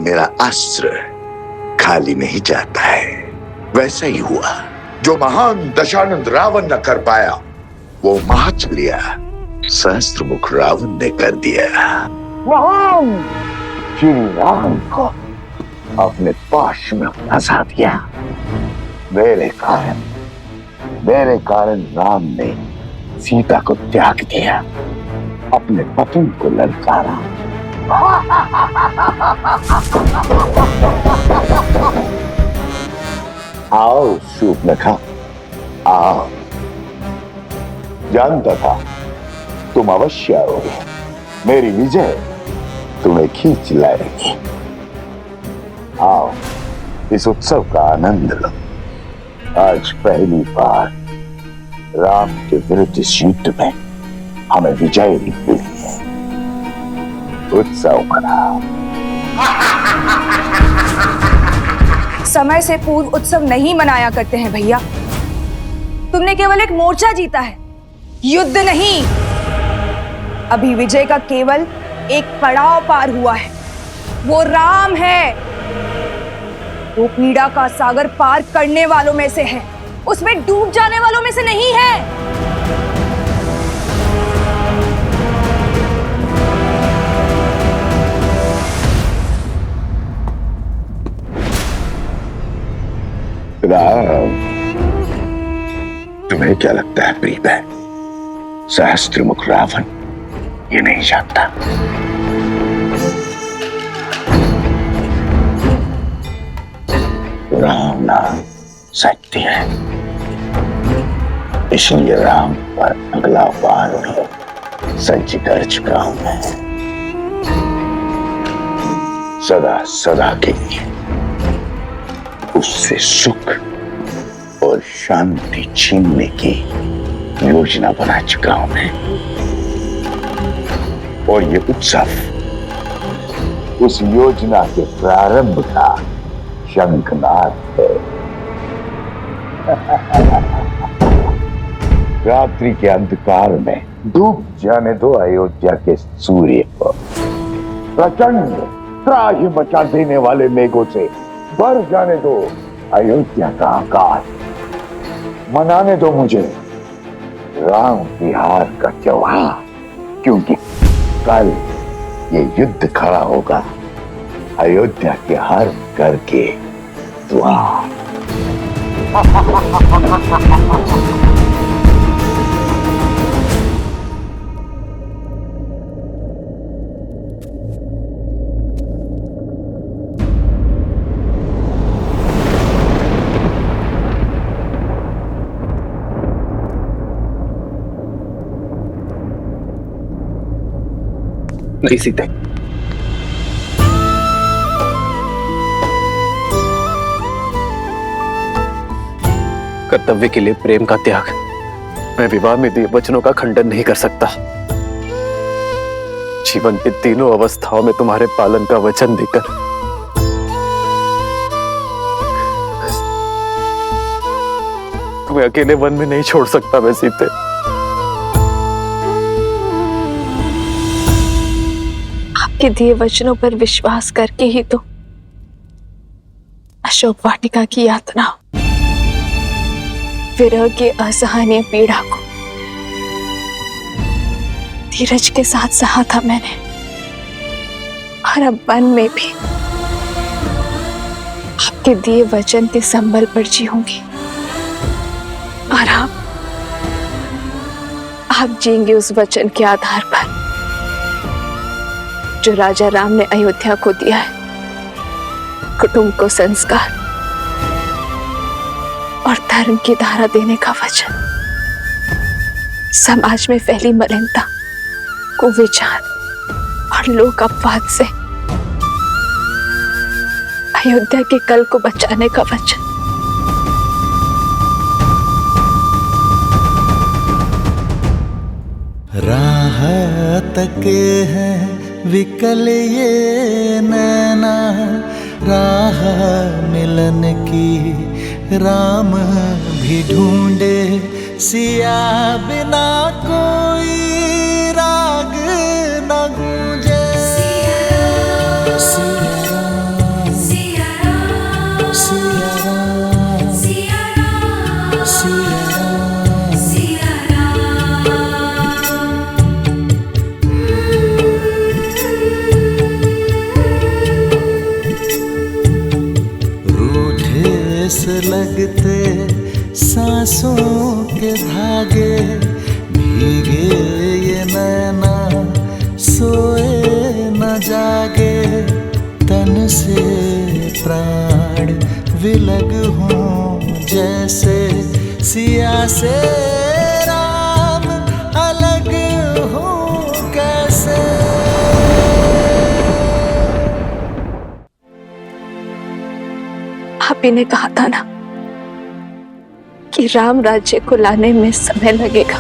मेरा अस्त्र खाली नहीं जाता है। वैसा ही हुआ, जो महान दशानंद रावण न कर पाया वो महाचलिया सहस्त्रमुख रावण ने कर दिया। महान श्री राम को अपने पाश में फंसा दिया। मेरे कारण राम ने सीता को त्याग दिया, अपने पति को ललकारा। आओ शूर्पणखा, आओ। जानता था तुम अवश्य आओगे। मेरी विजय तुम्हें खींच लाएगी। आओ, इस उत्सव का आनंद लो। आज पहली बार राम के विरुद्ध इस युद्ध में हमें विजय मिली है। उत्सव मनाओ। समय से पूर्व उत्सव नहीं मनाया करते हैं भैया। तुमने केवल एक मोर्चा जीता है, युद्ध नहीं। अभी विजय का केवल एक पड़ाव पार हुआ है, वो राम है। वो पीड़ा का सागर पार करने वालों में से है, उसमें डूब जाने वालों में से नहीं है। राम, तुम्हें क्या लगता है प्रिय बहन, सहस्त्रमुख रावण ये नहीं जानता। राम नाम सत्य है, इसलिए राम पर अगला वार भी सज्ज कर चुका हूं मैं। सदा सदा के लिए उससे सुख और शांति छीनने की योजना बना चुका हूं मैं। और ये उत्सव उस योजना के प्रारंभ का शंखनाद है। रात्रि के अंधकार में डूब जाने दो अयोध्या के सूर्य को। प्रचंड त्राहि मचा देने वाले मेघों से भर जाने दो अयोध्या का आकाश। मनाने दो मुझे राम की हार का त्योहार, क्योंकि कल ये युद्ध खड़ा होगा अयोध्या के हर घर के द्वार। नहीं सीते, कर्तव्य के लिए प्रेम का त्याग। मैं विवाह में दिए वचनों का खंडन नहीं कर सकता। जीवन की तीनों अवस्थाओं में तुम्हारे पालन का वचन देकर तुम्हें अकेले वन में नहीं छोड़ सकता मैं सीते। आपके दिए वचनों पर विश्वास करके ही तो अशोक वाटिका की यातना, विरह की असहनीय पीड़ा को धीरज के साथ सहा था मैंने। और अब मन में भी आपके दिए वचन के संबल पर जीऊंगी। और आप जिएंगे उस वचन के आधार पर जो राजा राम ने अयोध्या को दिया है, कुटुंब को संस्कार और धर्म की धारा देने का वचन। समाज में फैली मलिनता, कुविचार और लोक अपवाद से अयोध्या के कल को बचाने का वचन। राह तके हैं विकल ये नैना, राह मिलन की राम भी ढूंढे, सिया बिना कोई राग न गूंजे। सिया राम, सांसों के धागे भीगे ये नैना सोए न जागे तन से प्राण विलग हों जैसे सिया से राम अलग हों कैसे। आप ही ने कहा था ना कि राम राज्य को लाने में समय लगेगा,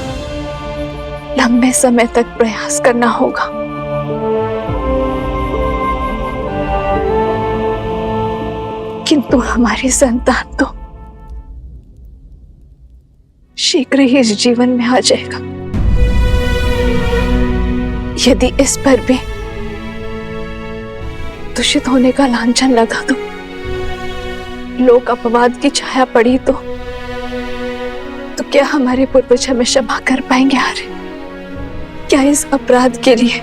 लंबे समय तक प्रयास करना होगा। किंतु हमारी संतान तो शीघ्र ही इस जीवन में आ जाएगा। यदि इस पर भी दूषित होने का लांछन लगा तो लोक अपवाद की छाया पड़ी तो क्या हमारे पूर्वज हमें क्षमा कर पाएंगे? आर्य, क्या इस अपराध के लिए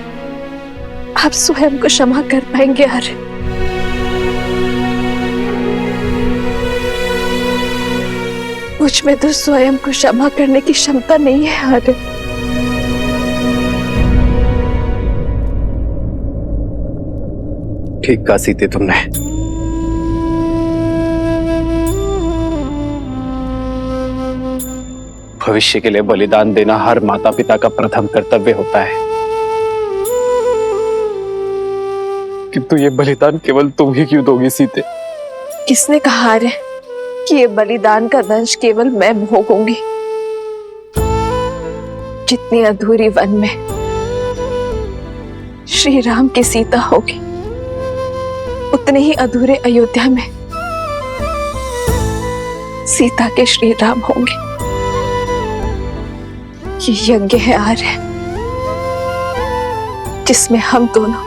आप स्वयं को क्षमा कर पाएंगे? आर्य, मुझ में तो स्वयं को क्षमा करने की क्षमता नहीं है। आर्य, ठीक कहा सीते तुमने। भविष्य के लिए बलिदान देना हर माता पिता का प्रथम कर्तव्य होता है, किंतु ये बलिदान केवल तुम ही क्यों दोगी सीते? किसने कहा आर्य कि ये बलिदान का दंश केवल मैं भोगूंगी? जितनी अधूरी वन में श्री राम की सीता होगी, उतने ही अधूरे अयोध्या में सीता के श्री राम होंगे। ये यज्ञ है आर्य, जिसमें हम दोनों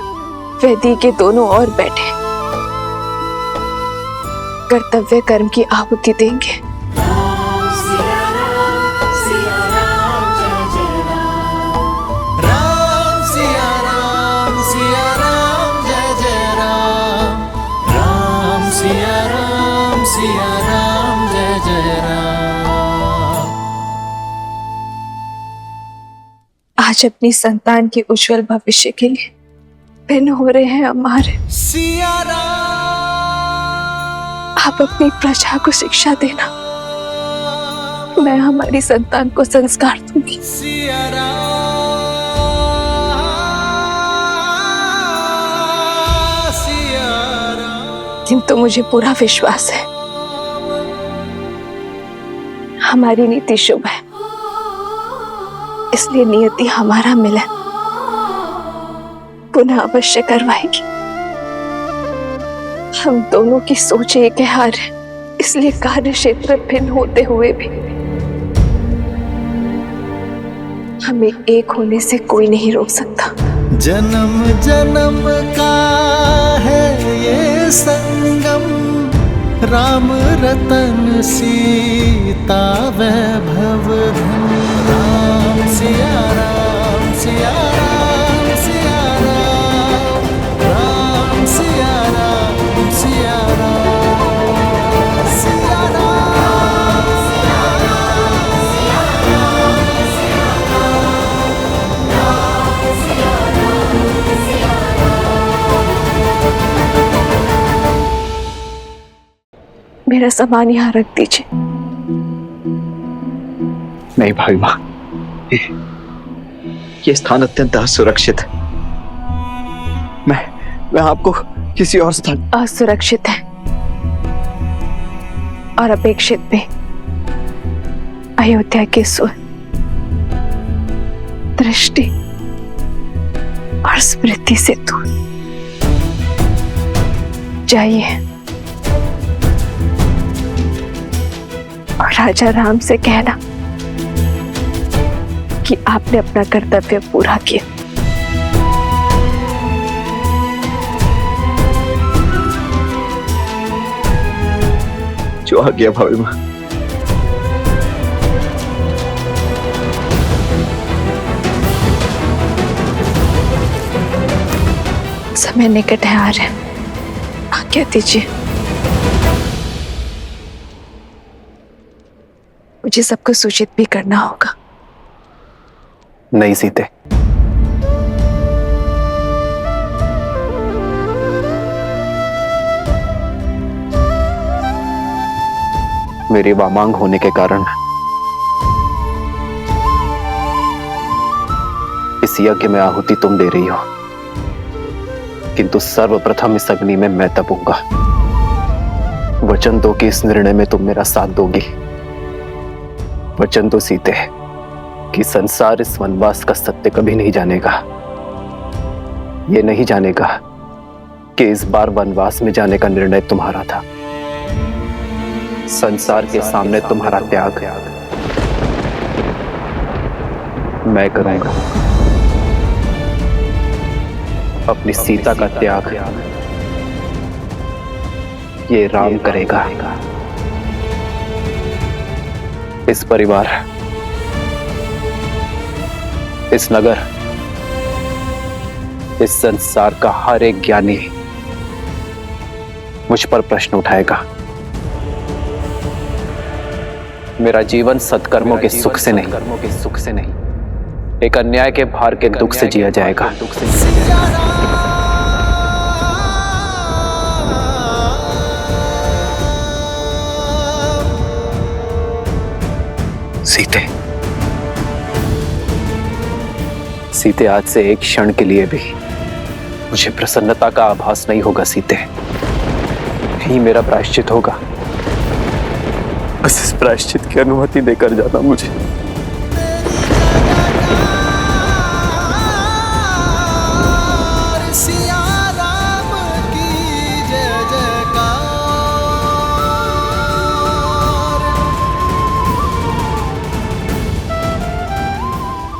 वेदी के दोनों ओर बैठे कर्तव्य कर्म की आहुति देंगे। राम सिया राम सिया राम जय जय राम, राम सिया राम जय जय राम। आज अपनी संतान के उज्जवल भविष्य के लिए भिन्न हो रहे हैं हमारे। सिया राम, आप अपनी प्रजा को शिक्षा देना, मैं हमारी संतान को संस्कार दूंगी। सिया राम, सिया राम। किंतु मुझे पूरा विश्वास है हमारी नीति शुभ है, इसलिए नियति हमारा मिलन पुनः अवश्य करवाएगी। हम दोनों की सोच एक है आर्य, इसलिए कार्य क्षेत्र भिन्न होते हुए भी हमें एक होने से कोई नहीं रोक सकता। जन्म जन्म का है ये संगम, राम रतन सीता वैभव धन। राम सिया राम सिया राम सिया राम, राम सिया राम सिया राम सिया राम सिया राम सिया राम सिया राम सिया मेरा सामान यहाँ रख दीजिए। नहीं भाई माँ, ये स्थान अत्यंत असुरक्षित है। मैं आपको किसी और स्थान। असुरक्षित है और अपेक्षित भी। अयोध्या के सुर, दृष्टि और स्मृति से दूर जाइए और राजा राम से कहना कि आपने अपना कर्तव्य पूरा किया। जो आ गया भाभी माँ। समय निकट है आर्य, आज्ञा दीजिए। मुझे सबको सूचित भी करना होगा। नहीं सीते, मेरी वामांग होने के कारण इस यज्ञ में आहुति तुम दे रही हो, किंतु सर्वप्रथम इस अग्नि में मैं तपूंगा। वचन दो कि इस निर्णय में तुम मेरा साथ दोगी। वचन दो सीते कि संसार इस वनवास का सत्य कभी नहीं जानेगा। ये नहीं जानेगा कि इस बार वनवास में जाने का निर्णय तुम्हारा था। संसार के सामने तुम्हारा त्याग मैं करूंगा। अपनी सीता का त्याग ये राम करेगा। इस परिवार, इस नगर, इस संसार का हर एक ज्ञानी मुझ पर प्रश्न उठाएगा। मेरा जीवन सत्कर्मों के सुख से नहीं, एक अन्याय के भार के दुख से जिया जाएगा। सीते, आज से एक क्षण के लिए भी मुझे प्रसन्नता का आभास नहीं होगा। सीते, यही मेरा प्रायश्चित होगा। बस इस प्रायश्चित की अनुमति देकर जाना मुझे।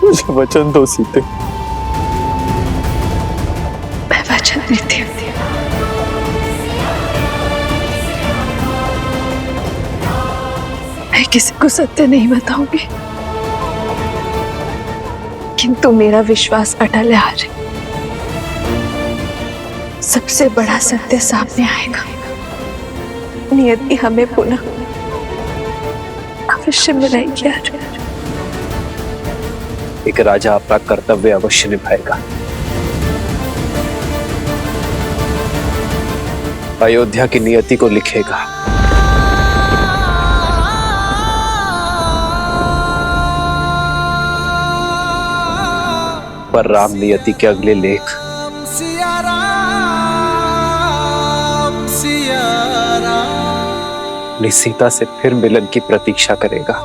मुझे वचन दो सीते। मैं वचन देती हूँ। मैं किसी को सत्य नहीं बताऊंगी, किंतु मेरा विश्वास अटल है। आज सबसे बड़ा सत्य सामने आएगा। नियति हमें पुनः अवश्य मिलाएगी। आज एक राजा अपना कर्तव्य अवश्य निभाएगा। अयोध्या की नियति को लिखेगा। पर राम नियति के अगले लेख अपनी सीता से फिर मिलन की प्रतीक्षा करेगा।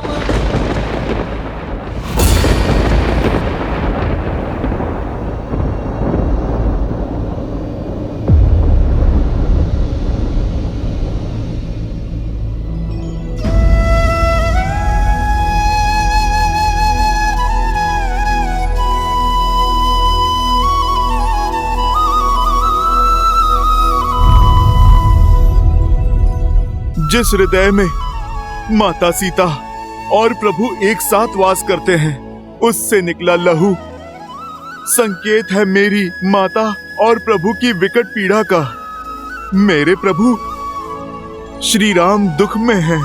जिस हृदय में माता सीता और प्रभु एक साथ वास करते हैं, उससे निकला लहू संकेत है मेरी माता और प्रभु की विकट पीड़ा का। मेरे प्रभु श्री राम दुख में हैं।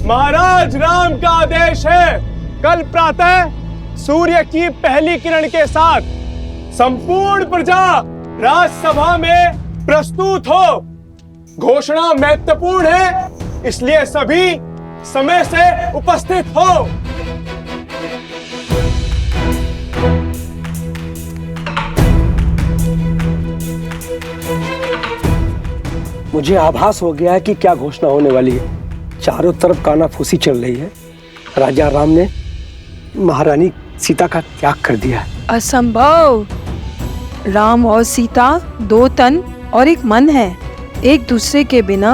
महाराज राम का आदेश है, कल प्रातः सूर्य की पहली किरण के साथ संपूर्ण प्रजा राजसभा में प्रस्तुत हो। घोषणा महत्वपूर्ण है, इसलिए सभी समय से उपस्थित हो। मुझे आभास हो गया है कि क्या घोषणा होने वाली है। चारों तरफ कानाफूसी चल रही है। राजा राम ने महारानी सीता का त्याग कर दिया है। असंभव। राम और सीता दो तन और एक मन है, एक दूसरे के बिना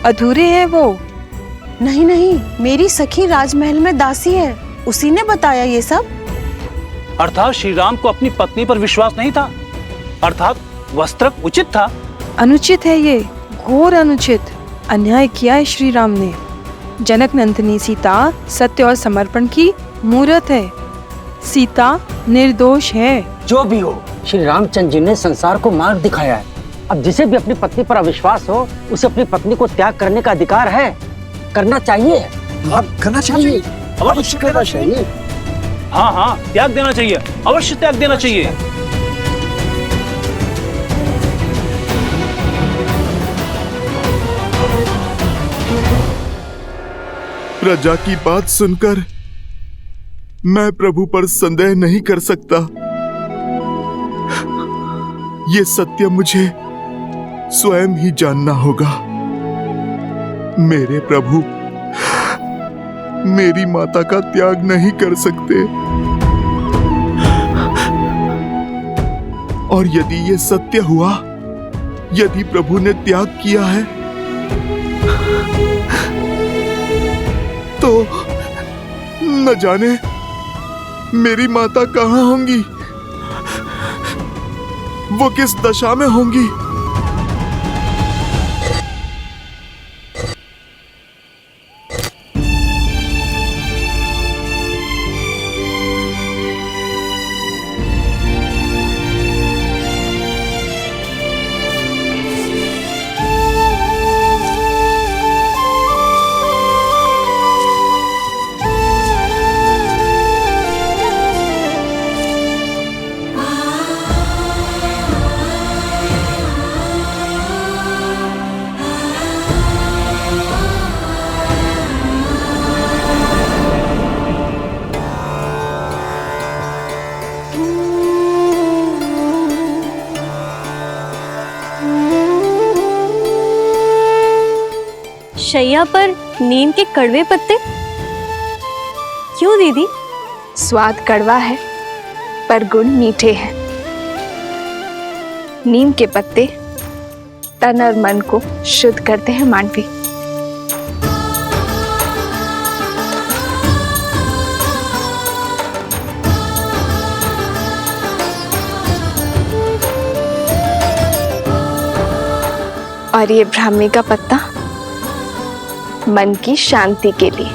अधूरे हैं वो। नहीं नहीं, मेरी सखी राजमहल में दासी है, उसी ने बताया ये सब। अर्थात श्री राम को अपनी पत्नी पर विश्वास नहीं था, अर्थात वस्त्र उचित था। अनुचित है ये, घोर अनुचित। अन्याय किया है श्री राम ने। जनक नंदिनी सीता सत्य और समर्पण की मूर्त है। सीता निर्दोष है। जो भी हो, श्री रामचंद्र जी ने संसार को मार्ग दिखाया है। अब जिसे भी अपनी पत्नी पर अविश्वास हो, उसे अपनी पत्नी को त्याग करने का अधिकार है, करना चाहिए। करना चाहिए, अवश्य करना चाहिए। हाँ हाँ, त्याग देना चाहिए, अवश्य त्याग देना चाहिए। प्रजा की बात सुनकर मैं प्रभु पर संदेह नहीं कर सकता। ये सत्य मुझे स्वयं ही जानना होगा। मेरे प्रभु मेरी माता का त्याग नहीं कर सकते, और यदि ये सत्य हुआ, यदि प्रभु ने त्याग किया है, तो न जाने मेरी माता कहाँ होंगी, वो किस दशा में होंगी। शैया पर नीम के कड़वे पत्ते क्यों दीदी? स्वाद कड़वा है पर गुण मीठे हैं। नीम के पत्ते तन और मन को शुद्ध करते हैं मानवी। और ये ब्राह्मी का पत्ता मन की शांति के लिए।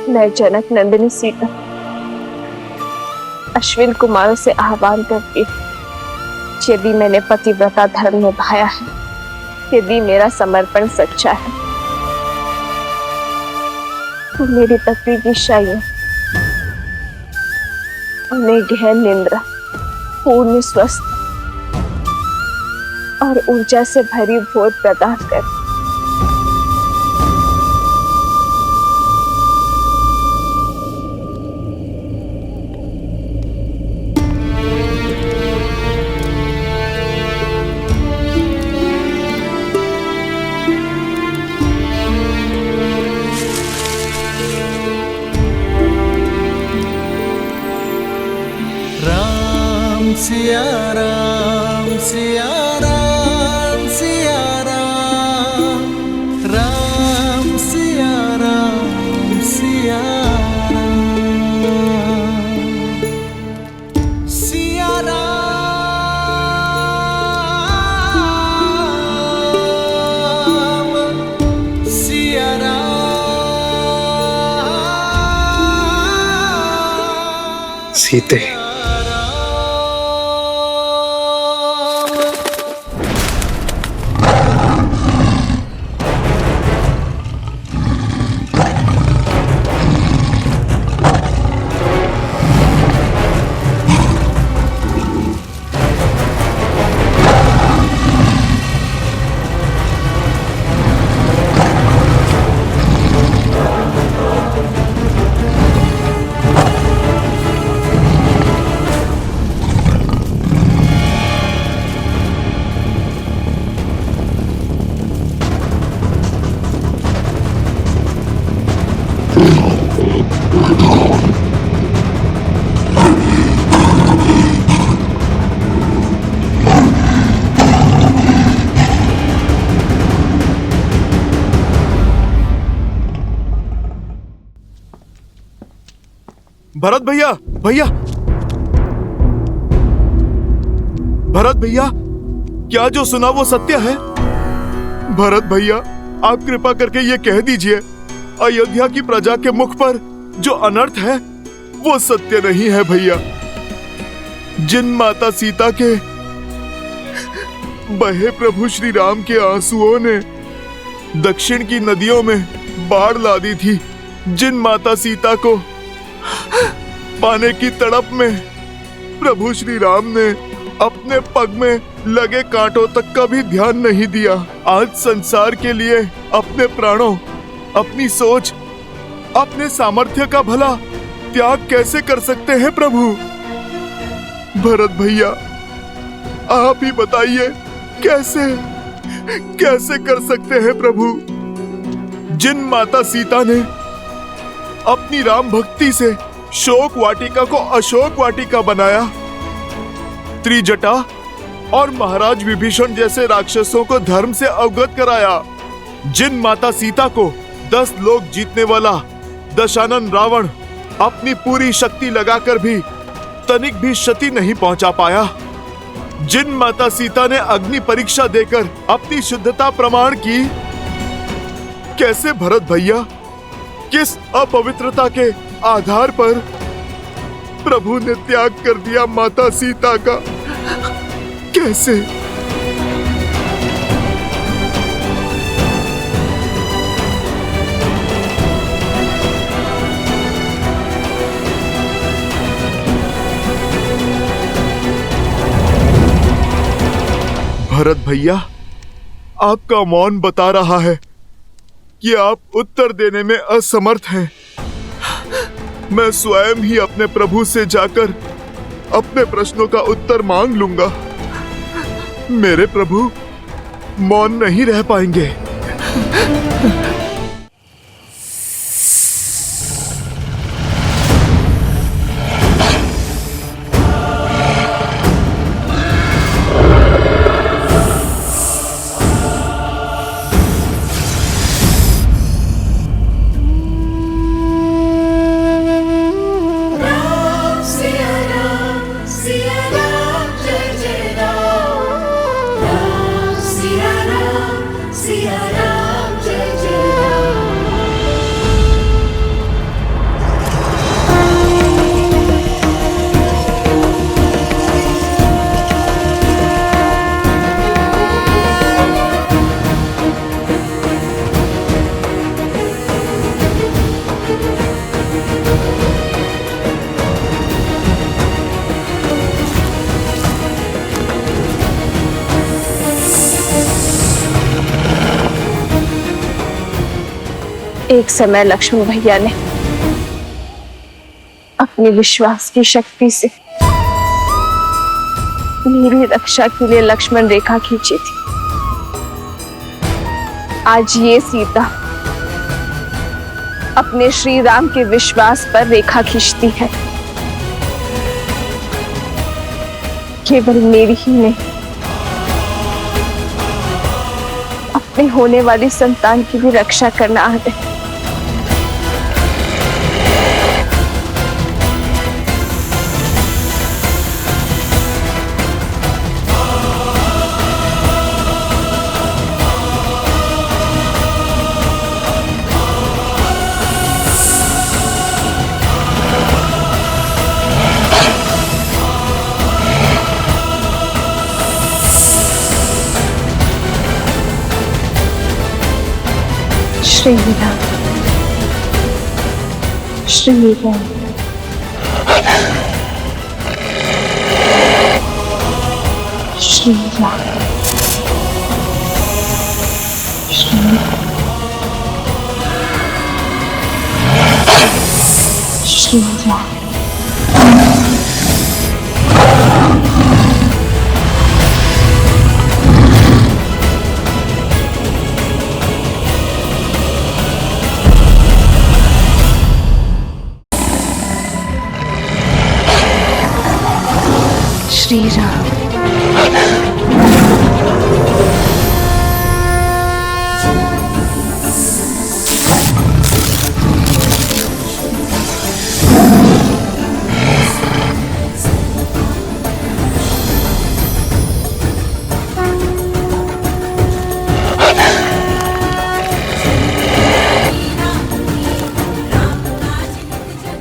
मैं जनक नंदिनी सीता अश्विन कुमारों से आह्वान करती हूँ, यदि मैंने पतिव्रता धर्म निभाया है, यदि मेरा समर्पण सच्चा है, तो मेरी पत्नी की शैया उन्हें गहन निंद्रा, पूर्ण स्वस्थ और ऊर्जा से भरी भोर प्रदान कर। सिया राम सिया राम सिया राम, राम सिया राम सिया राम, सिया राम सिया राम। सीते भरत भैया, भरत भैया, क्या जो सुना वो सत्य है? भरत भैया, आप कृपा करके ये कह दीजिए, अयोध्या की प्रजा के मुख पर जो अनर्थ है वो सत्य नहीं है भैया। जिन माता सीता के बहे प्रभु श्री राम के आंसुओं ने दक्षिण की नदियों में बाढ़ ला दी थी, जिन माता सीता को पाने की तड़प में प्रभु श्री राम ने अपने पग में लगे कांटों तक का भी ध्यान नहीं दिया, आज संसार के लिए अपने प्राणों, अपनी सोच, अपने सामर्थ्य का भला त्याग कैसे कर सकते हैं प्रभु? भरत भैया, आप ही बताइए, कैसे कर सकते हैं प्रभु? जिन माता सीता ने अपनी राम भक्ति से शोक वाटिका को अशोक वाटिका बनाया, त्रिजटा और महाराज विभीषण जैसे राक्षसों को धर्म से अवगत कराया, जिन माता सीता को 10 लोक जीतने वाला दशानन रावण अपनी पूरी शक्ति लगाकर भी तनिक भी क्षति नहीं पहुंचा पाया, जिन माता सीता ने अग्नि परीक्षा देकर अपनी शुद्धता प्रमाण की, कैसे भरत भैया, किस अपवित्रता के आधार पर प्रभु ने त्याग कर दिया माता सीता का? कैसे? भरत भैया, आपका मौन बता रहा है कि आप उत्तर देने में असमर्थ हैं। मैं स्वयं ही अपने प्रभु से जाकर अपने प्रश्नों का उत्तर मांग लूंगा। मेरे प्रभु मौन नहीं रह पाएंगे। एक समय लक्ष्मण भैया ने अपनी विश्वास की शक्ति से मेरी रक्षा के लिए लक्ष्मण रेखा खींची थी। आज ये सीता अपने श्री राम के विश्वास पर रेखा खींचती है। केवल मेरी ही नहीं, अपने होने वाली संतान की भी रक्षा करना आ रही। श्री राम, श्री राम, श्री राम, श्री राम। श्री राम।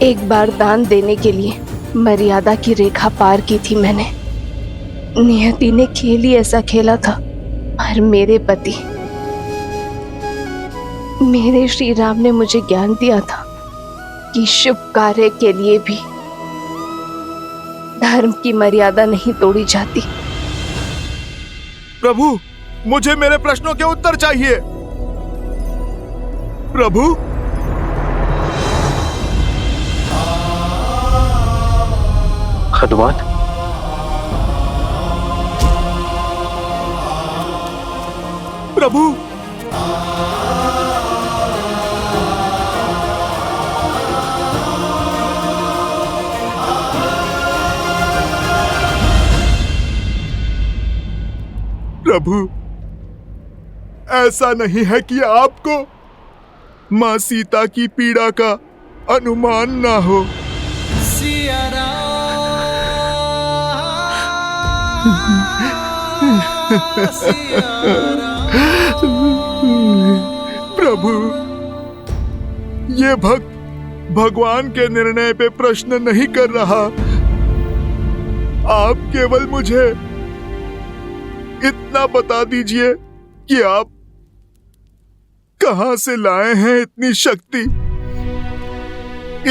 एक बार दान देने के लिए मर्यादा की रेखा पार की थी मैंने। नियति ने खेल ही ऐसा खेला था, पर मेरे पति, मेरे श्री राम ने मुझे ज्ञान दिया था कि शुभ कार्य के लिए भी धर्म की मर्यादा नहीं तोड़ी जाती। प्रभु, मुझे मेरे प्रश्नों के उत्तर चाहिए। प्रभु, हनुमान, प्रभु, प्रभु, ऐसा नहीं है कि आपको मां सीता की पीड़ा का अनुमान ना हो। सिया प्रभु, ये भक्त भगवान के निर्णय पे प्रश्न नहीं कर रहा। आप केवल मुझे इतना बता दीजिए कि आप कहां से लाए हैं इतनी शक्ति,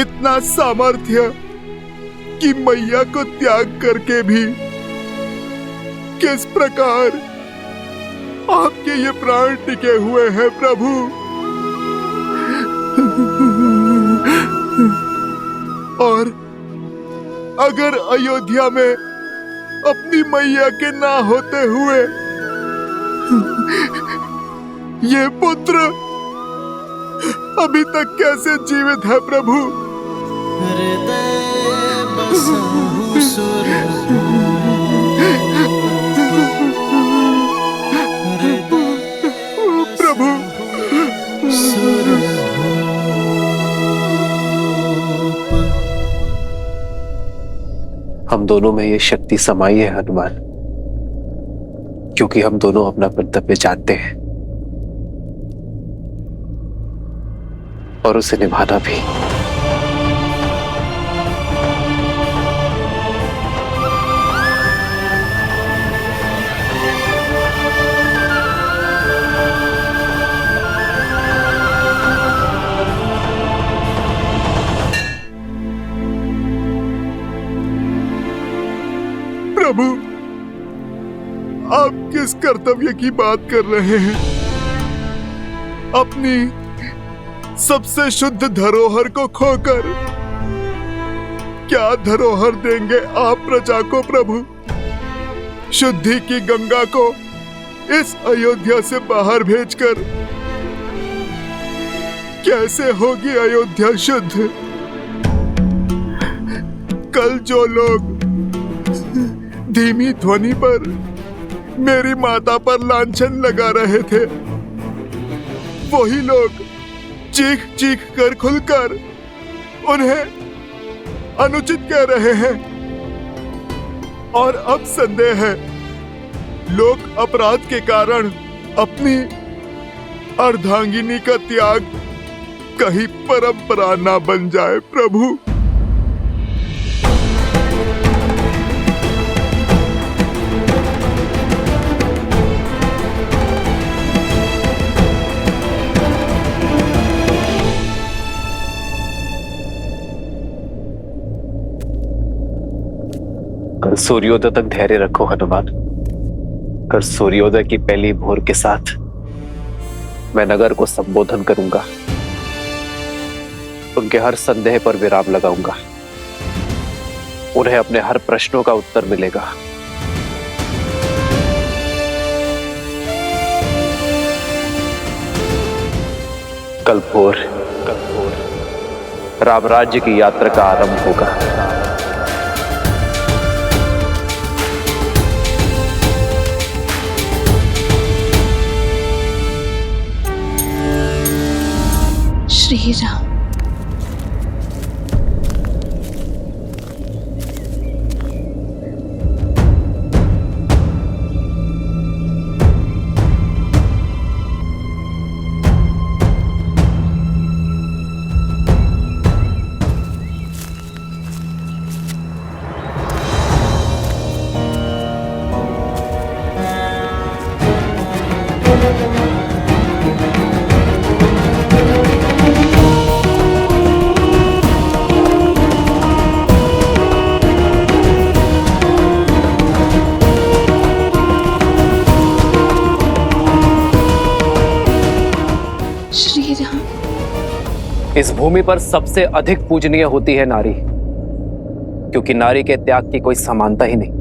इतना सामर्थ्य कि मैया को त्याग करके भी किस प्रकार आपके ये प्राण टिके हुए हैं प्रभु। और अगर अयोध्या में अपनी मैया के ना होते हुए ये पुत्र अभी तक कैसे जीवित है प्रभु? हृदय बसहु सुर प्रभु, हम दोनों में ये शक्ति समाई है हनुमान, क्योंकि हम दोनों अपना कर्तव्य जानते हैं और उसे निभाना भी। प्रभु, आप किस कर्तव्य की बात कर रहे हैं? अपनी सबसे शुद्ध धरोहर को खोकर क्या धरोहर देंगे आप प्रजा को प्रभु? शुद्धि की गंगा को इस अयोध्या से बाहर भेजकर कैसे होगी अयोध्या शुद्ध? कल जो लोग धीमी ध्वनि पर मेरी माता पर लांछन लगा रहे थे, वही लोग चीख चीख कर खुलकर उन्हें अनुचित कह रहे हैं। और अब संदेह है, लोग अपराध के कारण अपनी अर्धांगिनी का त्याग कहीं परंपरा ना बन जाए प्रभु। कल सूर्योदय तक धैर्य रखो हनुमान। कल सूर्योदय की पहली भोर के साथ मैं नगर को संबोधन करूंगा, उनके हर संदेह पर विराम लगाऊंगा, उन्हें अपने हर प्रश्नों का उत्तर मिलेगा। कल भोर राम राज्य की यात्रा का आरंभ होगा। श्री राम। इस भूमि पर सबसे अधिक पूजनीय होती है नारी, क्योंकि नारी के त्याग की कोई समानता ही नहीं।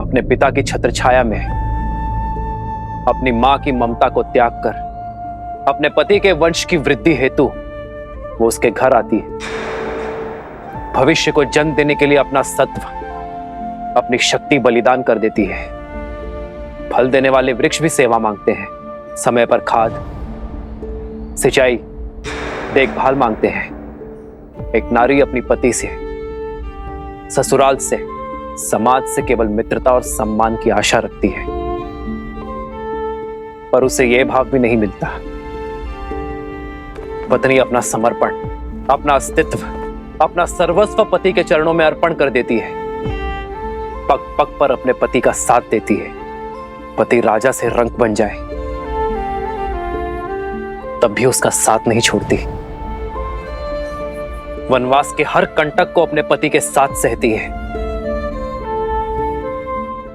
अपने पिता की छत्रछाया में अपनी मां की ममता को त्याग कर अपने पति के वंश की वृद्धि हेतु वो उसके घर आती है। भविष्य को जन्म देने के लिए अपना सत्व, अपनी शक्ति बलिदान कर देती है। फल देने वाले वृक्ष भी सेवा मांगते हैं, समय पर खाद, सिंचाई, देखभाल मांगते हैं। एक नारी अपनी पति से, ससुराल से, समाज से केवल मित्रता और सम्मान की आशा रखती है, पर उसे यह भाव भी नहीं मिलता। पत्नी अपना समर्पण, अपना अस्तित्व, अपना सर्वस्व पति के चरणों में अर्पण कर देती है। पग पग पर अपने पति का साथ देती है। पति राजा से रंक बन जाए तब भी उसका साथ नहीं छोड़ती। वनवास के हर कंटक को अपने पति के साथ सहती है।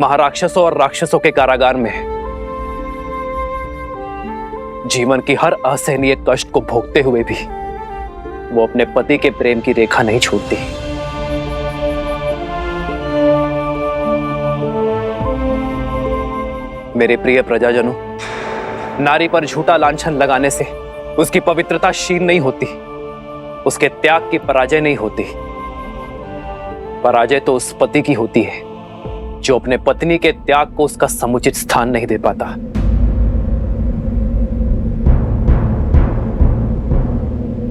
महाराक्षसों और राक्षसों के कारागार में जीवन की हर असहनीय कष्ट को भोगते हुए भी वो अपने पति के प्रेम की रेखा नहीं छोड़ती। मेरे प्रिय प्रजाजनों, नारी पर झूठा लांछन लगाने से उसकी पवित्रता क्षीण नहीं होती, उसके त्याग की पराजय नहीं होती। पराजय तो उस पति की होती है जो अपने पत्नी के त्याग को उसका समुचित स्थान नहीं दे पाता।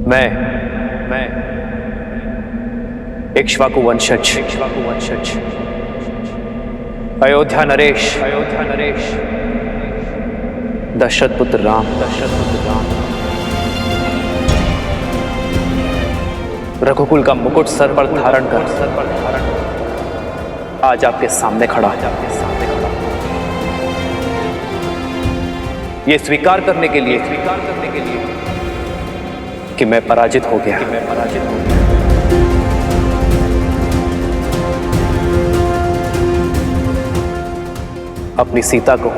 मैं इक्ष्वाकु वंशज अयोध्या नरेश दशरथ पुत्र राम रघुकुल का मुकुट सर पर धारण कर आज आपके सामने खड़ा ये स्वीकार करने के लिए कि मैं पराजित हो गया। अपनी सीता को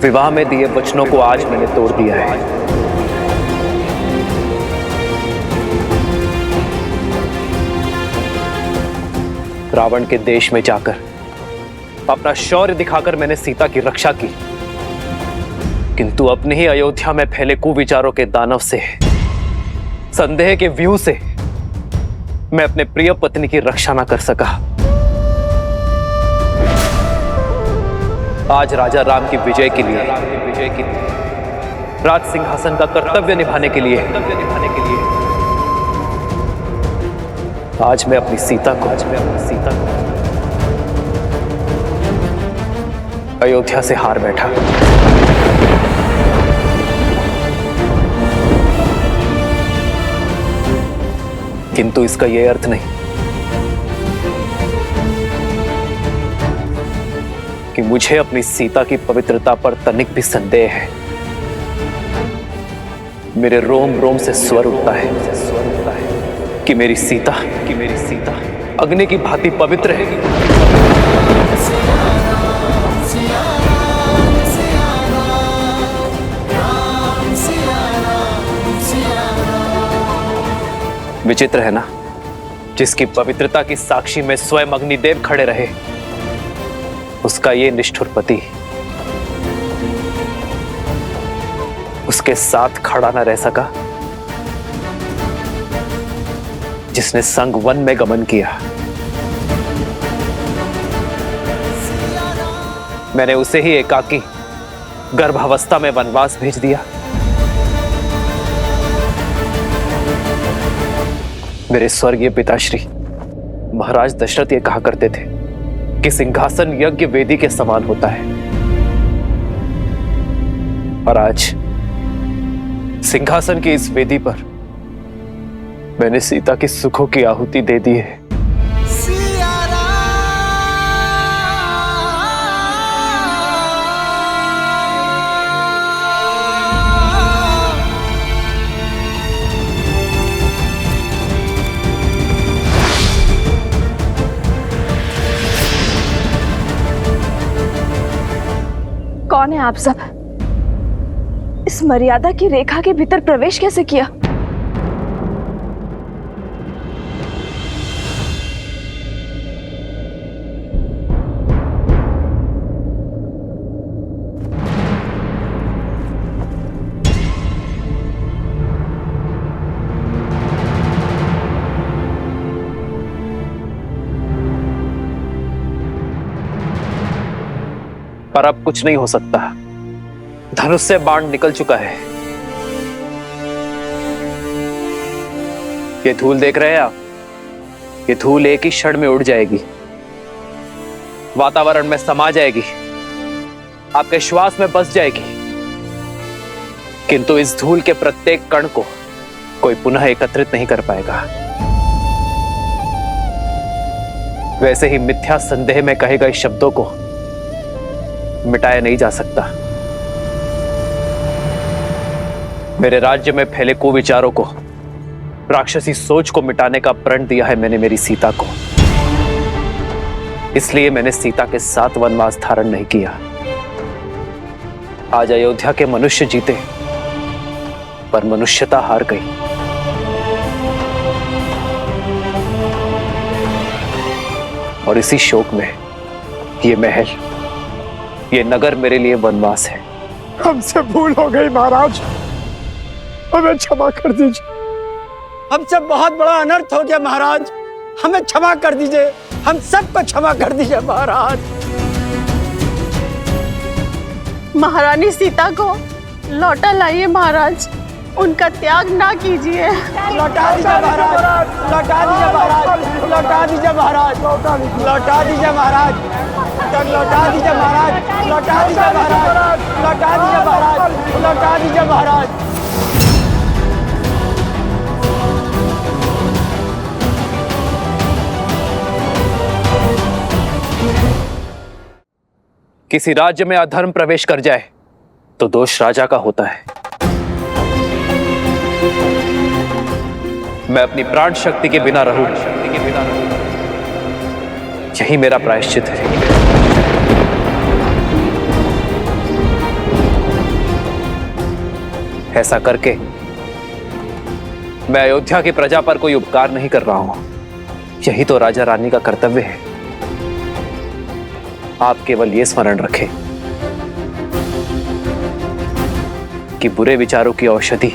विवाह में दिए वचनों को आज मैंने तोड़ दिया है। रावण के देश में जाकर अपना शौर्य दिखाकर मैंने सीता की रक्षा की, किंतु अपने ही अयोध्या में फैले कुविचारों के दानव से, संदेह के व्यू से मैं अपने प्रिय पत्नी की रक्षा न कर सका। आज राजा राम की विजय के लिए, राज सिंहासन का कर्तव्य निभाने के लिए आज मैं अपनी सीता को अयोध्या से हार बैठा। किंतु इसका यह अर्थ नहीं कि मुझे अपनी सीता की पवित्रता पर तनिक भी संदेह है। मेरे रोम रोम से स्वर उठता है कि मेरी सीता अग्नि की भांति पवित्र है। विचित्र है ना, जिसकी पवित्रता की साक्षी में स्वयं अग्निदेव खड़े रहे, उसका ये निष्ठुर पति उसके साथ खड़ा न रह सका, जिसने संग वन में गमन किया। मैंने उसे ही एकाकी गर्भावस्था में वनवास भेज दिया। मेरे स्वर्गीय पिताश्री महाराज दशरथ ये कहा करते थे कि सिंहासन यज्ञ वेदी के समान होता है, और आज सिंहासन की इस वेदी पर मैंने सीता की सुखों की आहुति दे दी है। कौन है आप सब? उस मर्यादा की रेखा के भीतर प्रवेश कैसे किया? पर अब कुछ नहीं हो सकता। धनुष से बाण निकल चुका है। ये धूल देख रहे हैं आप? ये धूल एक ही क्षण में उड़ जाएगी, वातावरण में समा जाएगी, आपके श्वास में बस जाएगी। किंतु इस धूल के प्रत्येक कण को कोई पुनः एकत्रित नहीं कर पाएगा। वैसे ही मिथ्या संदेह में कहे गए शब्दों को मिटाया नहीं जा सकता। मेरे राज्य में फैले कुविचारों को, राक्षसी सोच को मिटाने का प्रण दिया है मैंने मेरी सीता को। इसलिए मैंने सीता के साथ वनवास धारण नहीं किया। आज अयोध्या के मनुष्य जीते, पर मनुष्यता हार गई। और इसी शोक में ये महल, ये नगर मेरे लिए वनवास है। हमसे भूल हो गई महाराज, हमें क्षमा कर दीजिए। हमसे बहुत बड़ा अनर्थ हो गया महाराज, हमें क्षमा कर दीजिए, हम सबको क्षमा कर दीजिए महाराज। महारानी सीता को लौटा लाइए महाराज, उनका त्याग ना कीजिए। लौटा दीजिए महाराज, लौटा दीजिए महाराज, लौटा दीजिए महाराज, लौटा दीजिए महाराज, लौटा दीजिए महाराज, लौटा दीजिए महाराज, लौटा दीजिए महाराज, लौटा दीजिए महाराज। किसी राज्य में अधर्म प्रवेश कर जाए तो दोष राजा का होता है। मैं अपनी प्राण शक्ति के बिना रहूं, यही मेरा प्रायश्चित है। ऐसा करके मैं अयोध्या की प्रजा पर कोई उपकार नहीं कर रहा हूं। यही तो राजा रानी का कर्तव्य है। आप केवल ये स्मरण रखें कि बुरे विचारों की औषधि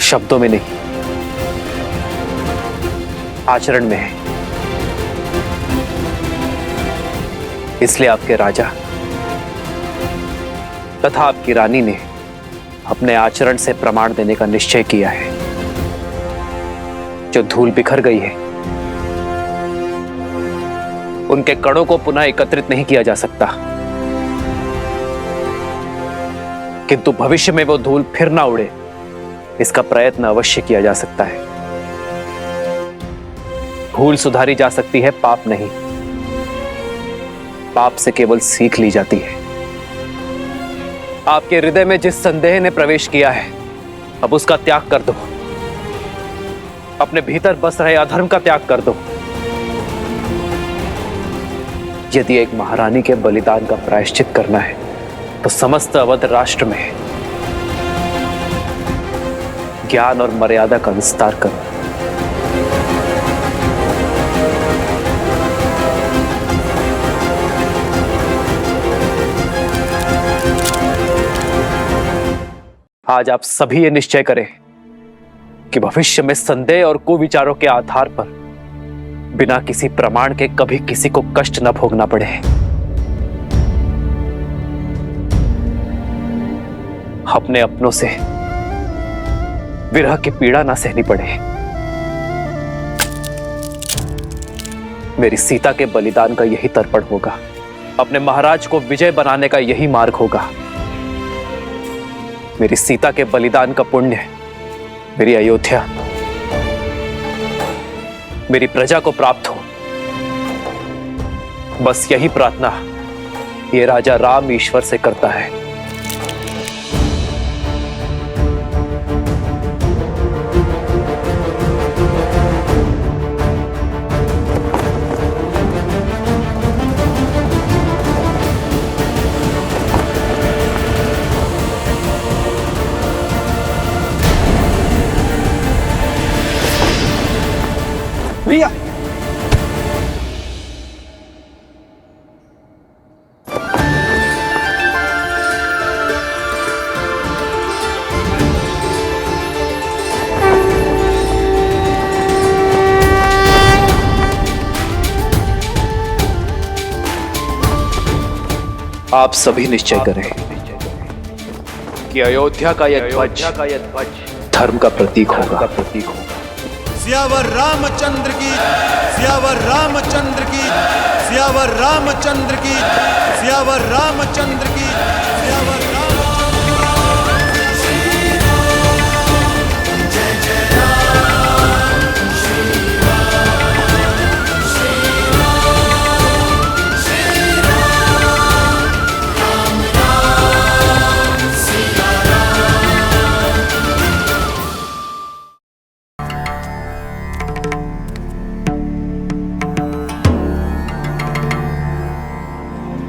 शब्दों में नहीं, आचरण में है। इसलिए आपके राजा तथा आपकी रानी ने अपने आचरण से प्रमाण देने का निश्चय किया है। जो धूल बिखर गई है, उनके कणों को पुनः एकत्रित नहीं किया जा सकता, किंतु भविष्य में वो धूल फिर ना उड़े, इसका प्रयत्न अवश्य किया जा सकता है। भूल सुधारी जा सकती है, पाप नहीं। पाप से केवल सीख ली जाती है। आपके हृदय में जिस संदेह ने प्रवेश किया है, अब उसका त्याग कर दो। अपने भीतर बस रहे अधर्म का त्याग कर दो। यदि एक महारानी के बलिदान का प्रायश्चित करना है तो समस्त अवध राष्ट्र में ज्ञान और मर्यादा का विस्तार करो। आज आप सभी ये निश्चय करें कि भविष्य में संदेह और कुविचारों के आधार पर बिना किसी प्रमाण के कभी किसी को कष्ट न भोगना पड़े। अपने अपनों से विरह की पीड़ा ना सहनी पड़े। मेरी सीता के बलिदान का यही तर्पण होगा। अपने महाराज को विजय बनाने का यही मार्ग होगा। मेरी सीता के बलिदान का पुण्य मेरी अयोध्या, मेरी प्रजा को प्राप्त हो। बस यही प्रार्थना ये राजा राम ईश्वर से करता है। आप सभी निश्चय करें कि अयोध्या का यह ध्वज धर्म का प्रतीक होगा। सियावर रामचंद्र की, सियावर रामचंद्र की, सियावर रामचंद्र की, सियावर रामचंद्र की, सियावर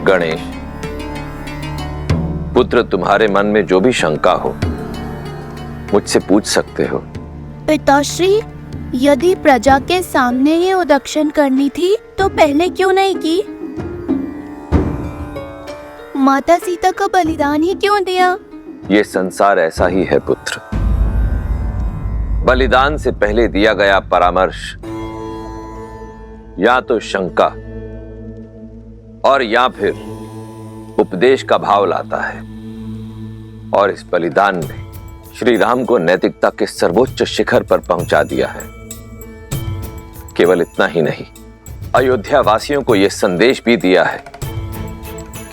गणेश पुत्र, तुम्हारे मन में जो भी शंका हो मुझसे पूछ सकते हो। पिताश्री, यदि प्रजा के सामने ये उदक्षिण करनी थी तो पहले क्यों नहीं की? माता सीता का बलिदान ही क्यों दिया? ये संसार ऐसा ही है पुत्र। बलिदान से पहले दिया गया परामर्श या तो शंका और या फिर उपदेश का भाव लाता है, और इस बलिदान ने श्री राम को नैतिकता के सर्वोच्च शिखर पर पहुंचा दिया है। केवल इतना ही नहीं, अयोध्या वासियों को यह संदेश भी दिया है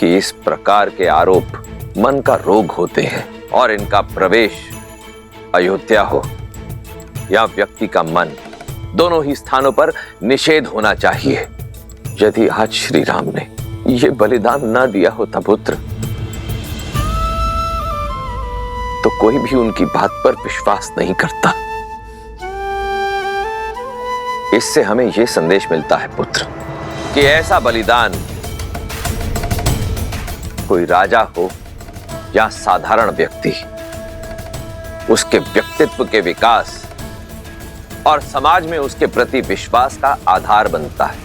कि इस प्रकार के आरोप मन का रोग होते हैं और इनका प्रवेश अयोध्या हो या व्यक्ति का मन, दोनों ही स्थानों पर निषेध होना चाहिए। यदि आज श्री राम ने ये बलिदान ना दिया होता पुत्र, तो कोई भी उनकी बात पर विश्वास नहीं करता। इससे हमें यह संदेश मिलता है पुत्र कि ऐसा बलिदान कोई राजा हो या साधारण व्यक्ति, उसके व्यक्तित्व के विकास और समाज में उसके प्रति विश्वास का आधार बनता है।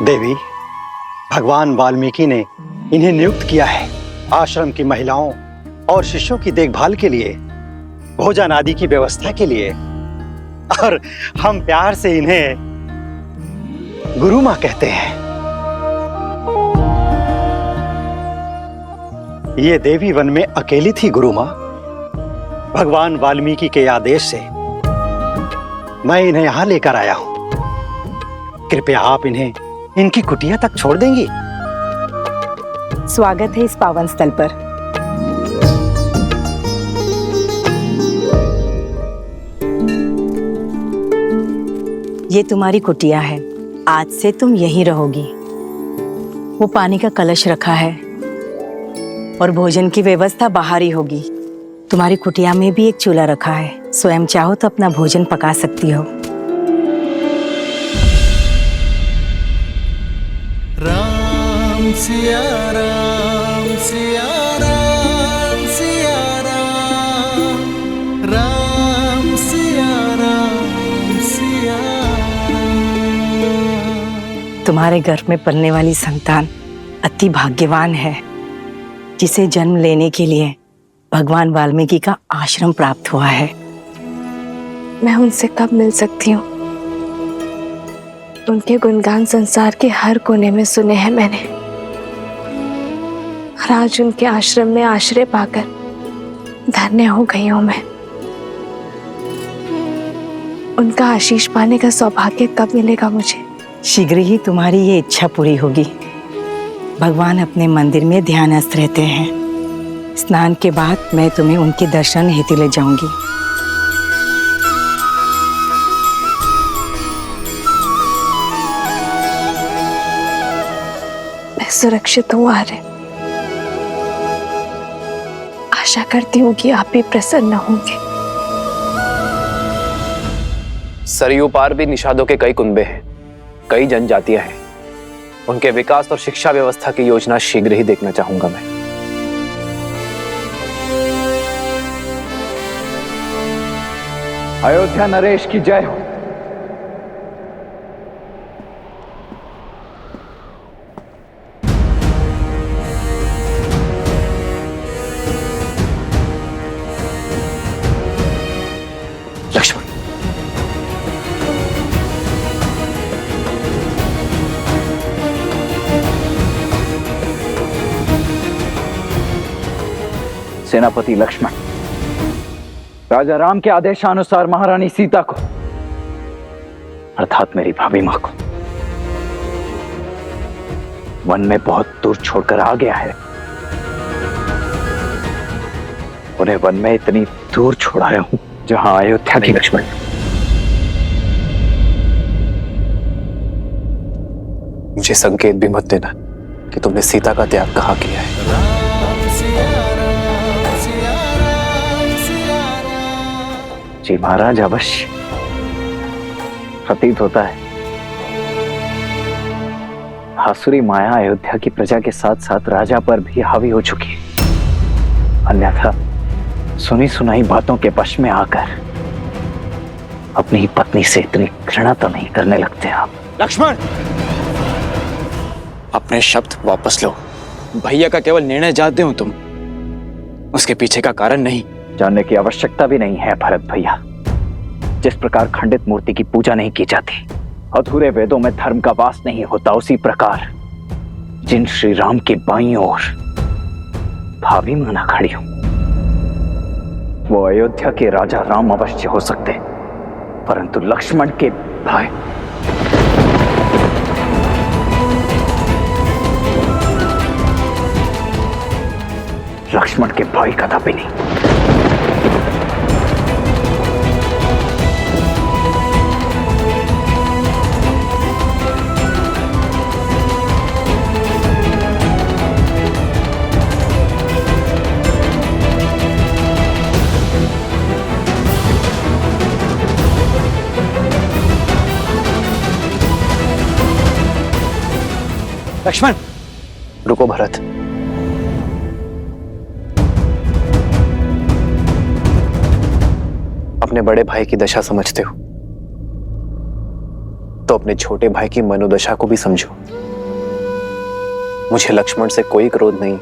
देवी, भगवान वाल्मीकि ने इन्हें नियुक्त किया है आश्रम की महिलाओं और शिष्यों की देखभाल के लिए, भोजन आदि की व्यवस्था के लिए, और हम प्यार से इन्हें गुरु मां कहते हैं। ये देवी वन में अकेली थी गुरु मां। भगवान वाल्मीकि के आदेश से मैं इन्हें यहां लेकर आया हूं। कृपया आप इन्हें इनकी कुटिया तक छोड़ देंगी? स्वागत है इस पावन स्थल पर। ये तुम्हारी कुटिया है, आज से तुम यहीं रहोगी। वो पानी का कलश रखा है और भोजन की व्यवस्था बाहर ही होगी। तुम्हारी कुटिया में भी एक चूल्हा रखा है, स्वयं चाहो तो अपना भोजन पका सकती हो। राम सिया राम सिया राम सिया राम, राम सिया राम सिया राम। तुम्हारे घर में पलने वाली संतान अति भाग्यवान है, जिसे जन्म लेने के लिए भगवान वाल्मीकि का आश्रम प्राप्त हुआ है। मैं उनसे कब मिल सकती हूँ? उनके गुणगान संसार के हर कोने में सुने हैं मैंने, और आज उनके आश्रम में आश्रय पाकर धन्य हो गई हूं मैं। उनका आशीष पाने का सौभाग्य कब मिलेगा मुझे? शीघ्र ही तुम्हारी ये इच्छा पूरी होगी। भगवान अपने मंदिर में ध्यानस्थ रहते हैं। स्नान के बाद मैं तुम्हें उनके दर्शन हेतु ले जाऊंगी। मैं सुरक्षित हूँ आर्य। आशा करती हूँ कि आप भी प्रसन्न होंगे। सरयू पार भी निषादों के कई कुनबे हैं, कई जनजातियां हैं। उनके विकास और शिक्षा व्यवस्था की योजना शीघ्र ही देखना चाहूंगा मैं। अयोध्या नरेश की जय हो। लक्ष्मण, सेनापति लक्ष्मण, राजा राम के आदेशानुसार महारानी सीता को अर्थात मेरी भाभी मां को वन में बहुत दूर छोड़कर आ गया है। उन्हें वन में इतनी दूर छोड़ाया हूं जहां अयोध्या की। लक्ष्मण, मुझे संकेत भी मत देना कि तुमने सीता का त्याग कहाँ किया है। जी महाराज, अवश्य। प्रतीत होता है आसुरी माया अयोध्या की प्रजा के साथ साथ राजा पर भी हावी हो चुकी है। अन्यथा सुनी सुनाई बातों के वश में आकर अपनी ही पत्नी से इतनी घृणा तो नहीं करने लगते आप। लक्ष्मण, अपने शब्द वापस लो। भैया का केवल निर्णय जानते हो तुम, उसके पीछे का कारण नहीं। जानने की आवश्यकता भी नहीं है भरत भैया। जिस प्रकार खंडित मूर्ति की पूजा नहीं की जाती, अधूरे वेदों में धर्म का वास नहीं होता, उसी प्रकार जिन श्री राम की बाईं ओर भाभी माना खड़ी हूं, वो अयोध्या के राजा राम अवश्य हो सकते, परंतु लक्ष्मण के भाई कदापि नहीं। लक्ष्मण, रुको भरत। अपने बड़े भाई की दशा समझते हो तो अपने छोटे भाई की मनोदशा को भी समझो। मुझे लक्ष्मण से कोई क्रोध नहीं।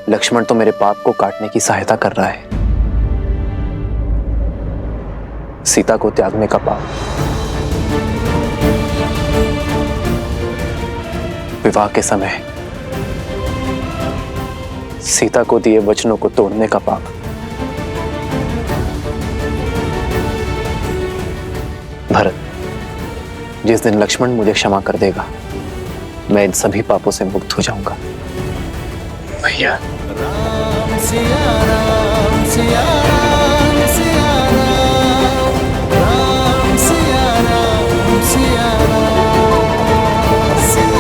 लक्ष्मण तो मेरे पाप को काटने की सहायता कर रहा है। सीता को त्यागने का पाप, विवाह के समय सीता को दिए वचनों को तोड़ने का पाप। भरत, जिस दिन लक्ष्मण मुझे क्षमा कर देगा, मैं इन सभी पापों से मुक्त हो जाऊंगा। भैया, राम सिया राम सिया राम सिया राम, राम सिया राम सिया राम सिया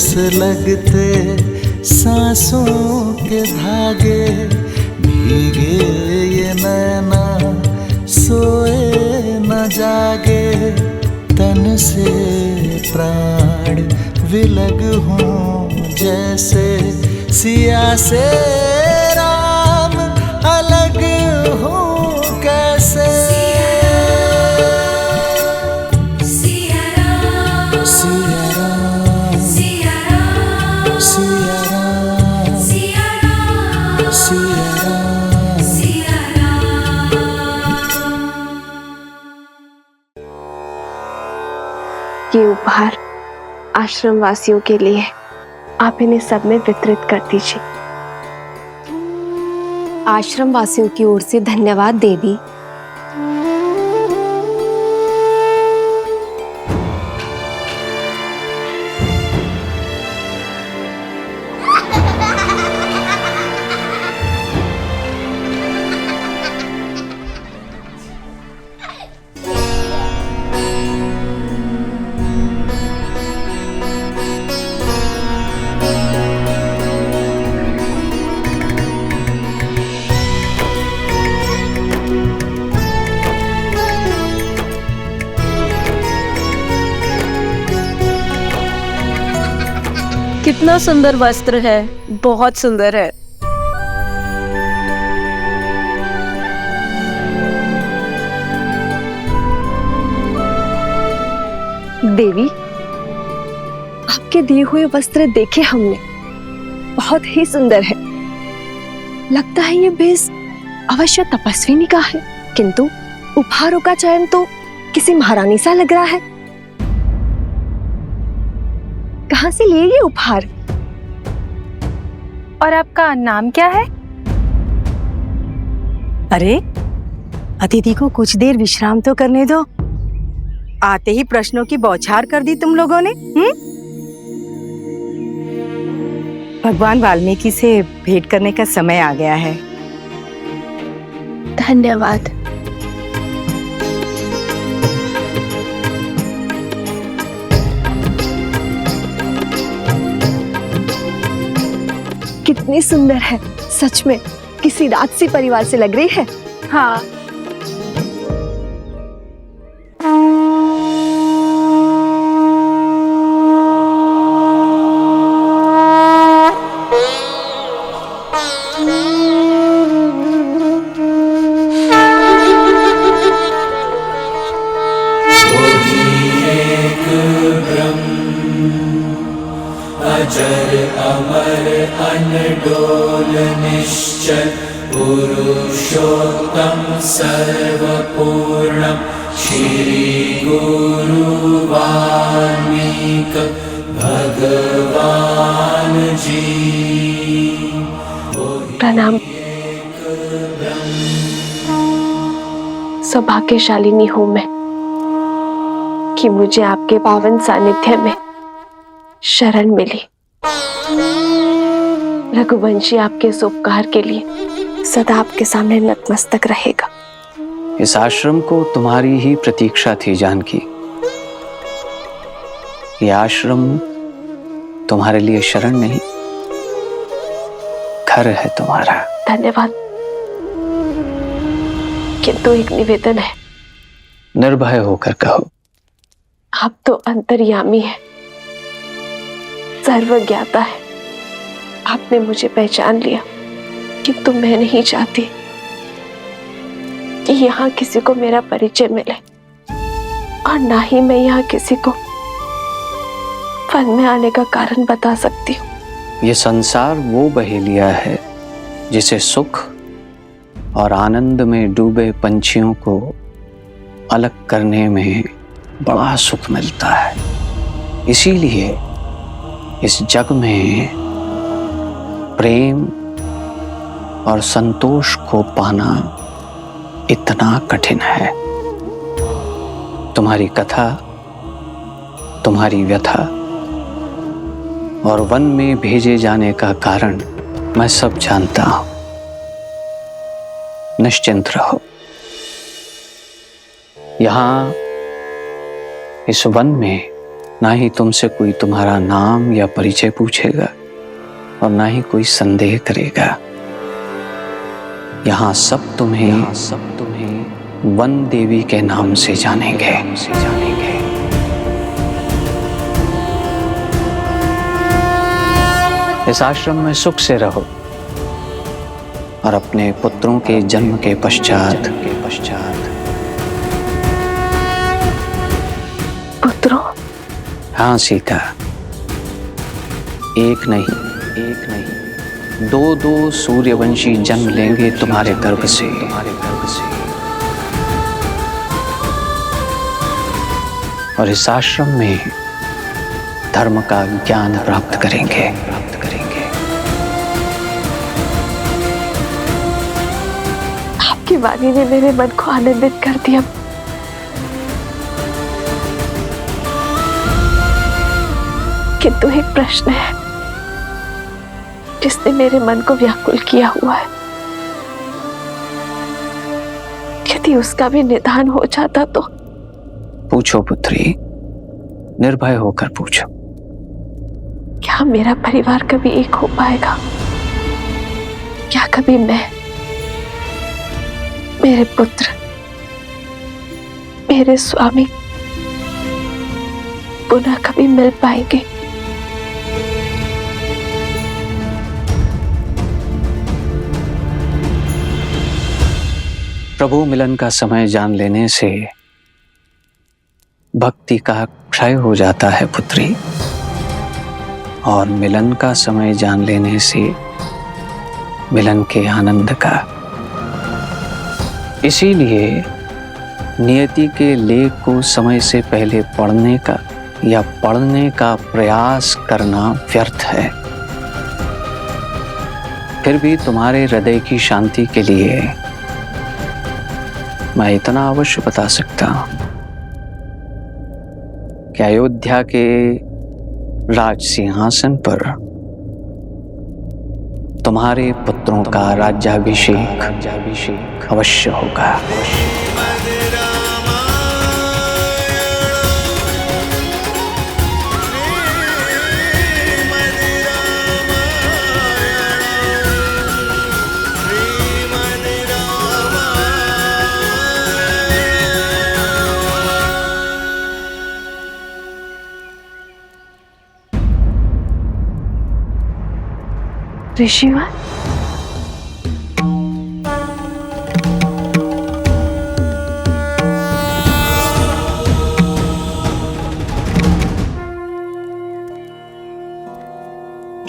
से लगते सांसों के धागे, भीगे ये नैना सोए न जागे, तन से प्राण विलग हों जैसे सिया से राम अलग हो कैसे। ये उपहार आश्रम वासियों के लिए, आप इन्हें सब में वितरित कर दीजिए। आश्रम वासियों की ओर से धन्यवाद देवी। कितना सुंदर वस्त्र है, बहुत सुंदर है। देवी, आपके दिए हुए वस्त्र देखे हमने, बहुत ही सुंदर है। लगता है ये भेष अवश्य तपस्विनी का है, किंतु उपहारों का चयन तो किसी महारानी सा लग रहा है। कहाँ से लिए ये उपहार? और आपका नाम क्या है? अरे, अतिथि को कुछ देर विश्राम तो करने दो। आते ही प्रश्नों की बौछार कर दी तुम लोगों ने। भगवान वाल्मीकि से भेंट करने का समय आ गया है। धन्यवाद। कितनी सुंदर है, सच में किसी राजसी परिवार से लग रही है। हाँ, अजर अमर अनडोल निश्चल पुरुषोत्तम सर्वपूर्णम श्री गुरु वाल्मीक भगवान जी। प्रणाम। सौभाग्यशालिनी हूं मैं कि मुझे आपके पावन सानिध्य में शरण मिली। रघुवंशी आपके इस उपकार के लिए सदा आपके सामने नतमस्तक रहेगा। इस आश्रम को तुम्हारी ही प्रतीक्षा थी जानकी। ये आश्रम तुम्हारे लिए शरण नहीं, घर है तुम्हारा। धन्यवाद, किंतु एक निवेदन है। निर्भय होकर कहो। आप तो अंतर्यामी है, सर्वज्ञाता है। आपने मुझे पहचान लिया, किंतु मैं नहीं चाहती कि यहाँ किसी को मेरा परिचय मिले, और ना ही मैं यहाँ किसी को वन में आने का कारण बता सकती हूँ। ये संसार वो बहेलिया है जिसे सुख और आनंद में डूबे पंछियों को अलग करने में बड़ा सुख मिलता है। इसीलिए इस जग में प्रेम और संतोष को पाना इतना कठिन है। तुम्हारी कथा, तुम्हारी व्यथा और वन में भेजे जाने का कारण मैं सब जानता हूं। निश्चिंत रहो। यहां इस वन में ना ही तुमसे कोई तुम्हारा नाम या परिचय पूछेगा और ना ही कोई संदेह करेगा। यहां सब तुम्हें वन देवी के नाम से जानेंगे। इस आश्रम में सुख से रहो और अपने पुत्रों के जन्म के पश्चात पुत्रों? हाँ सीता, एक नहीं दो सूर्यवंशी जन्म लेंगे तुम्हारे गर्भ से। और इस आश्रम में धर्म का ज्ञान प्राप्त करेंगे। वाणी ने मेरे मन को आनंदित कर दिया। किंतु एक प्रश्न है जिसने मेरे मन को व्याकुल किया हुआ है। यदि उसका भी निदान हो जाता तो। पूछो पुत्री, निर्भय होकर पूछो। क्या मेरा परिवार कभी एक हो पाएगा? क्या कभी मैं, मेरे पुत्र, मेरे स्वामी पुनः कभी मिल पाएंगे? प्रभु मिलन का समय जान लेने से भक्ति का क्षय हो जाता है पुत्री, और मिलन का समय जान लेने से मिलन के आनंद का। इसीलिए नियति के लेख को समय से पहले पढ़ने का या पढ़ने का प्रयास करना व्यर्थ है। फिर भी तुम्हारे हृदय की शांति के लिए मैं इतना अवश्य बता सकता हूं कि अयोध्या के राज सिंहासन पर तुम्हारे पुत्रों का राज्याभिषेक अवश्य होगा। ऋषिवर,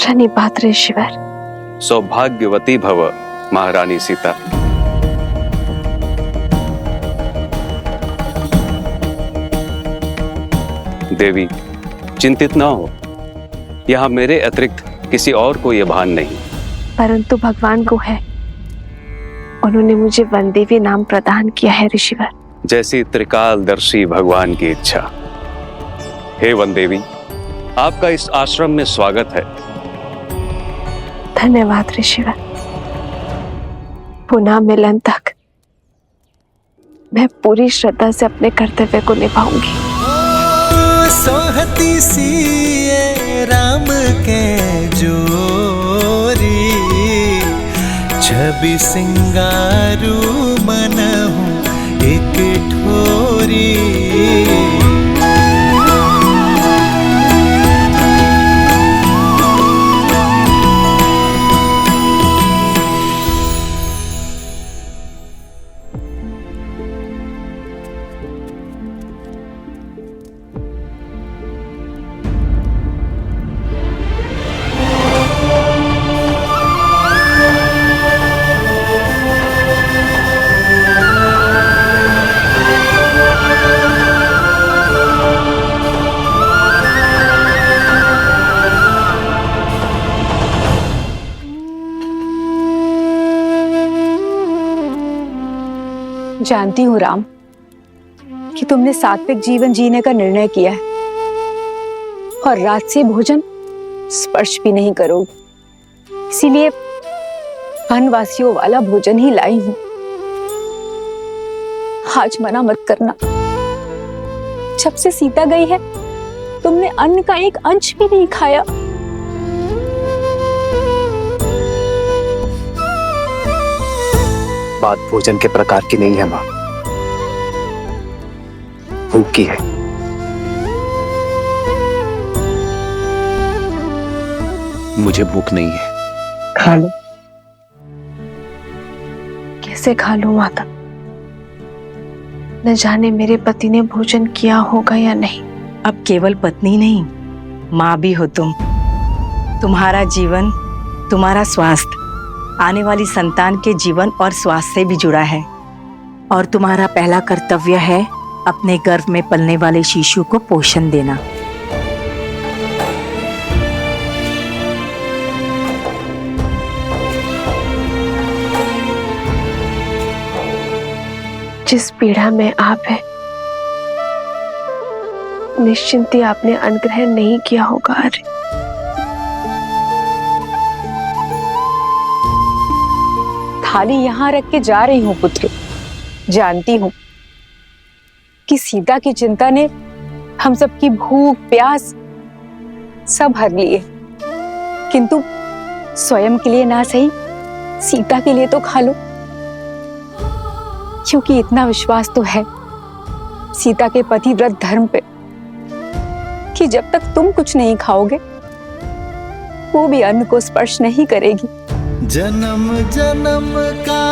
धन्यवाद ऋषिवर। सौभाग्यवती भव महारानी सीता। देवी, चिंतित न हो, यहाँ मेरे अतिरिक्त किसी और को यह भान नहीं। परंतु भगवान को है, उन्होंने मुझे वनदेवी नाम प्रदान किया है ऋषिवर। जैसी त्रिकालदर्शी भगवान की इच्छा। हे वनदेवी, आपका इस आश्रम में स्वागत है। धन्यवाद ऋषिवर। पुनः मिलन तक मैं पूरी श्रद्धा से अपने कर्तव्य को निभाऊंगी। सोहती सी राम के जोरी, छवि सिंगारू मनहु एक ठोरी। जानती हूँ राम कि तुमने सात्विक जीवन जीने का निर्णय किया है और राजसी भोजन स्पर्श भी नहीं करोगे, इसीलिए वनवासियों वाला भोजन ही लाई हूँ। आज मना मत करना। जब से सीता गई है तुमने अन्न का एक अंश भी नहीं खाया। बात भोजन के प्रकार की नहीं है मां, भूख की है। मुझे भूख नहीं है। खा लो। कैसे खा लूं माता? न जाने मेरे पति ने भोजन किया होगा या नहीं। अब केवल पत्नी नहीं, माँ भी हो तुम। तुम्हारा जीवन, तुम्हारा स्वास्थ्य आने वाली संतान के जीवन और स्वास्थ्य से भी जुड़ा है, और तुम्हारा पहला कर्तव्य है अपने गर्भ में पलने वाले शिशु को पोषण देना। जिस पीड़ा में आप है, निश्चिंत ही आपने अनुग्रह नहीं किया होगा। अरे थाली यहाँ रख के जा रही हूँ पुत्र। जानती हूँ कि सीता की चिंता ने हम सबकी भूख प्यास सब हर लिए, किंतु स्वयं के लिए ना सही, सीता के लिए तो खा लो, क्योंकि इतना विश्वास तो है सीता के पतिव्रत धर्म पे कि जब तक तुम कुछ नहीं खाओगे वो भी अन्न को स्पर्श नहीं करेगी। जन्म जन्म का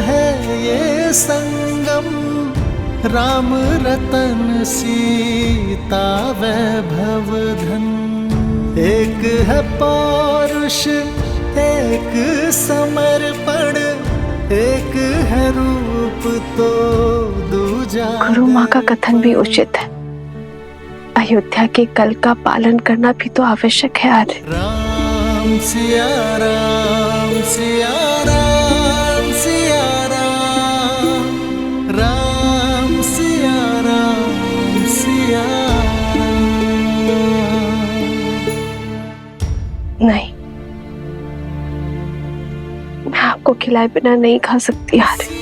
है ये संगम, राम रतन सीता वैभव धन। एक है पौरुष एक समर्पण, एक है रूप तो दूजा। गुरु माँ का कथन भी उचित है, अयोध्या के कल का पालन करना भी तो आवश्यक है। आर्य राम सिया राम सिया राम सिया राम, राम सिया राम सिया राम। नहीं, मैं आपको खिलाए बिना नहीं खा सकती। आर्य